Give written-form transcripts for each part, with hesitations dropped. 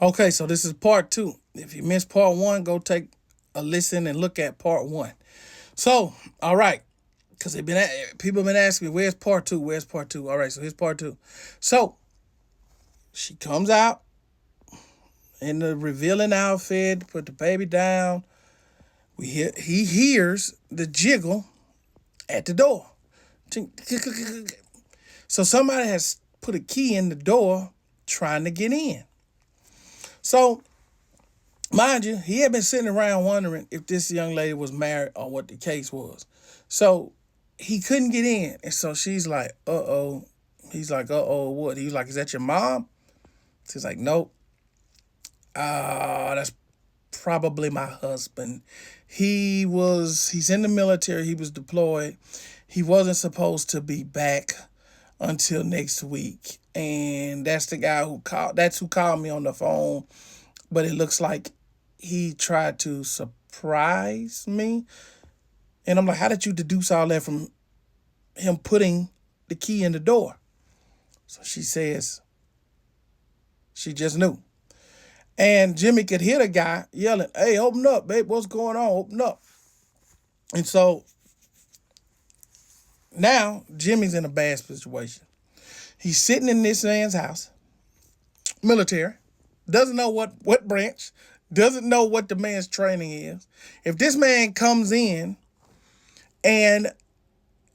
Okay, so this is part two. If you missed part one, go take a listen and look at part one. So, all right, because people been asking me, where's part two? Where's part two? All right, so here's part two. So she comes out in the revealing outfit, put the baby down. He hears the jiggle at the door. So somebody has put a key in the door trying to get in. So mind you, he had been sitting around wondering if this young lady was married or what the case was. So he couldn't get in. And so she's like, uh-oh. He's like, uh-oh, what? He's like, is that your mom? She's like, nope. That's probably my husband. He's in the military. He was deployed. He wasn't supposed to be back until next week. And that's the guy who called me on the phone. But it looks like he tried to surprise me. And I'm like, how did you deduce all that from him putting the key in the door? So she says she just knew. And Jimmy could hear the guy yelling, hey, open up, babe. What's going on? Open up. And so now Jimmy's in a bad situation. He's sitting in this man's house, military, doesn't know what branch, doesn't know what the man's training is. If this man comes in and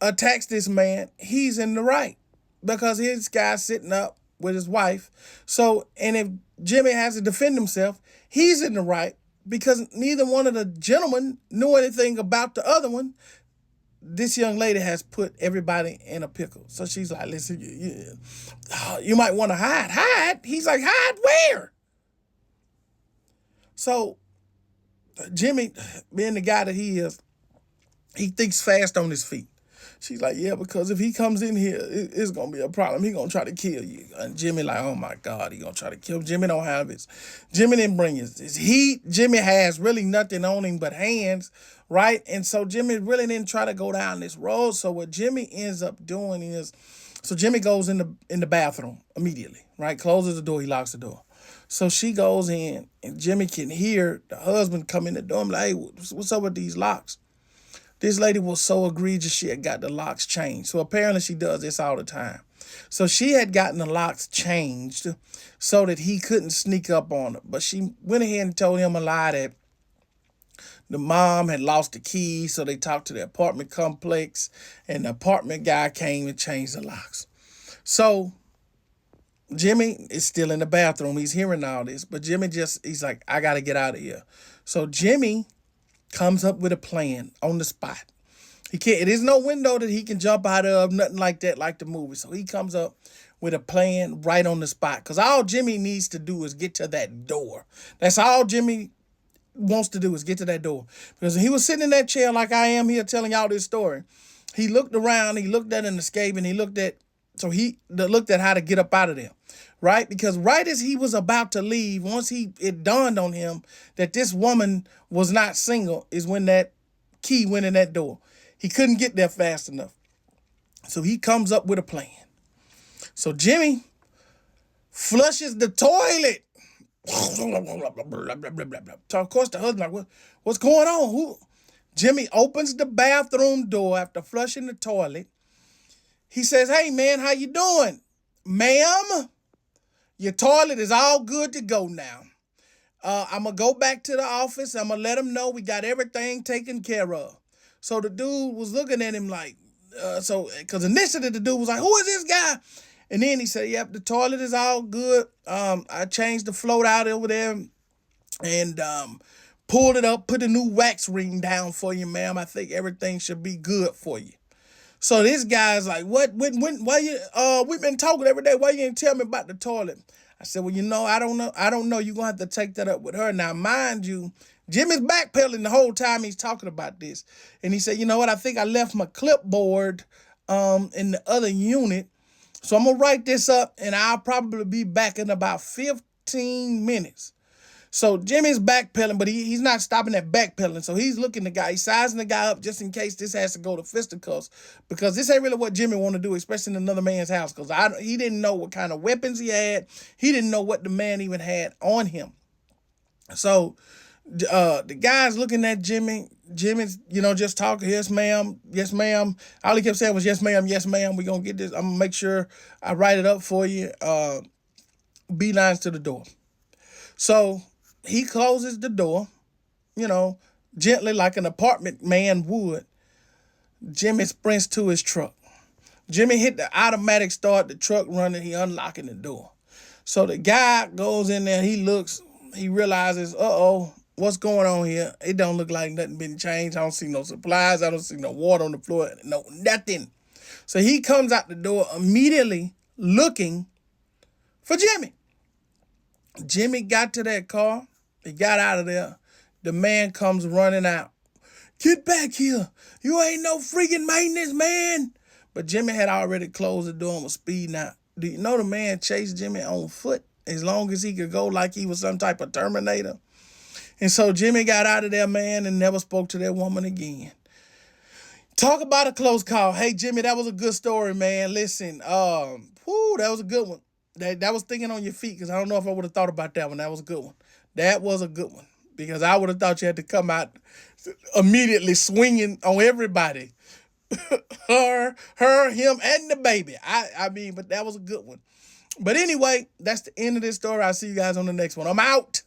attacks this man, he's in the right because his guy's sitting up with his wife. So, and if Jimmy has to defend himself, he's in the right because neither one of the gentlemen knew anything about the other one. This young lady has put everybody in a pickle. So she's like, listen, you might want to hide. Hide? He's like, hide where? So Jimmy, being the guy that he is, he thinks fast on his feet. She's like, yeah, because if he comes in here, it's going to be a problem. He going to try to kill you. And Jimmy like, oh, my God, he going to try to kill him. Jimmy don't have his. Jimmy didn't bring his heat. Jimmy has really nothing on him but hands, right? And so Jimmy really didn't try to go down this road. So what Jimmy ends up doing is, so Jimmy goes in the bathroom immediately, right? Closes the door. He locks the door. So she goes in, and Jimmy can hear the husband come in the door. I'm like, hey, what's up with these locks? This lady was so egregious, she had got the locks changed. So apparently she does this all the time. So she had gotten the locks changed so that he couldn't sneak up on her. But she went ahead and told him a lie that the mom had lost the key. So they talked to the apartment complex and the apartment guy came and changed the locks. So Jimmy is still in the bathroom. He's hearing all this. But he's like, I got to get out of here. So Jimmy comes up with a plan on the spot. He can't. It is no window that he can jump out of, nothing like that, like the movie. So he comes up with a plan right on the spot. Because all Jimmy needs to do is get to that door. That's all Jimmy wants to do is get to that door. Because he was sitting in that chair like I am here telling y'all this story. He looked around, he looked at an escape, and he looked at how to get up out of there. Right? Because right as he was about to leave, it dawned on him that this woman was not single, is when that key went in that door. He couldn't get there fast enough. So he comes up with a plan. So Jimmy flushes the toilet. So of course the husband like, what's going on? Jimmy opens the bathroom door after flushing the toilet. He says, hey man, how you doing? Ma'am, your toilet is all good to go now. I'm going to go back to the office. I'm going to let them know we got everything taken care of. So the dude was looking at him like, because initially the dude was like, who is this guy? And then he said, yep, the toilet is all good. I changed the float out over there and pulled it up, put a new wax ring down for you, ma'am. I think everything should be good for you. So this guy's like, what? Why you? We've been talking every day. Why you didn't tell me about the toilet? I said, well, I don't know. You're gonna have to take that up with her. Now, mind you, Jimmy's backpedaling the whole time he's talking about this, and he said, you know what? I think I left my clipboard in the other unit, so I'm gonna write this up, and I'll probably be back in about 15 minutes. So Jimmy's backpedaling, but he's not stopping at backpedaling. So he's looking the guy, he's sizing the guy up just in case this has to go to fisticuffs, because this ain't really what Jimmy want to do, especially in another man's house. Because he didn't know what kind of weapons he had. He didn't know what the man even had on him. So the guy's looking at Jimmy. Jimmy's, just talking. Yes, ma'am. Yes, ma'am. All he kept saying was, yes, ma'am. Yes, ma'am. We gonna get this. I'm gonna make sure I write it up for you. Beelines to the door. So he closes the door, you know, gently like an apartment man would. Jimmy sprints to his truck. Jimmy hit the automatic start, the truck running, he unlocking the door. So the guy goes in there, he looks, he realizes, uh-oh, what's going on here? It don't look like nothing been changed. I don't see no supplies. I don't see no water on the floor. No, nothing. So he comes out the door immediately looking for Jimmy. Jimmy got to that car. He got out of there. The man comes running out. Get back here. You ain't no freaking maintenance, man. But Jimmy had already closed the door and was speeding out. Do you know the man chased Jimmy on foot as long as he could go, like he was some type of Terminator? And so Jimmy got out of there, man, and never spoke to that woman again. Talk about a close call. Hey, Jimmy, that was a good story, man. Listen, that was a good one. That was thinking on your feet, because I don't know if I would have thought about that one. That was a good one. That was a good one, because I would have thought you had to come out immediately swinging on everybody. her, him, and the baby. I mean, but that was a good one. But anyway, that's the end of this story. I'll see you guys on the next one. I'm out.